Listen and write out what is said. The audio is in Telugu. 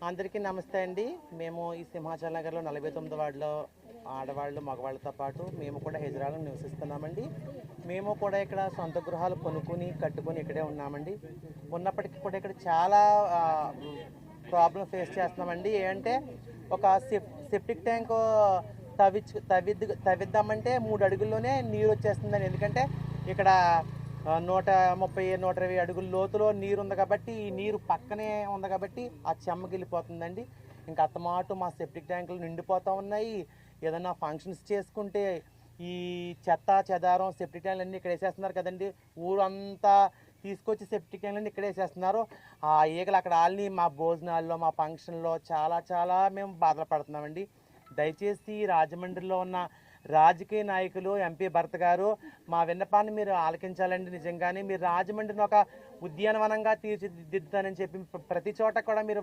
అందరికీ నమస్తే అండి. మేము ఈ సింహాచల్ నగర్లో 49 వార్డులో ఆడవాళ్ళు మగవాళ్ళతో పాటు మేము కూడా హైదరాబాద్లో నివసిస్తున్నామండి. మేము కూడా ఇక్కడ సొంత గృహాలు కొనుక్కొని కట్టుకొని ఇక్కడే ఉన్నామండి. ఉన్నప్పటికీ కూడా ఇక్కడ చాలా ప్రాబ్లం ఫేస్ చేస్తున్నామండి. ఏంటంటే ఒక సెప్టిక్ ట్యాంక్ తవ్విద్దామంటే 3 అడుగుల్లోనే నీరు వచ్చేస్తుందండి. ఎందుకంటే ఇక్కడ 130-120 అడుగుల లోతులో నీరు ఉంది కాబట్టి, ఈ నీరు పక్కనే ఉంది కాబట్టి ఆ చెమ్మగిలిపోతుందండి. ఇంకా అత్తమాటు మా సెప్టిక్ ట్యాంకులు నిండిపోతూ ఉన్నాయి. ఏదైనా ఫంక్షన్స్ చేసుకుంటే ఈ చెత్త చెదారం సెప్టిక్ ట్యాంకులు అన్నీ ఇక్కడ వేసేస్తున్నారు కదండి. ఊరంతా తీసుకొచ్చి సెప్టిక్ ట్యాంకులన్నీ ఇక్కడ వేసేస్తున్నారు. ఆ ఈగలు అక్కడ ఆల్ని మా భోజనాల్లో మా ఫంక్షన్లో చాలా మేము బాధలు పడుతున్నామండి. దయచేసి రాజమండ్రిలో ఉన్న రాజకీయ నాయకులు ఎంపీ భరత్ గారు మా విన్నపాన్ని మీరు ఆలకించాలండి. నిజంగానే మీరు రాజమండ్రిని ఒక ఉద్యానవనంగా తీర్చిదిద్దుతానని చెప్పి ప్రతి చోట కూడా మీరు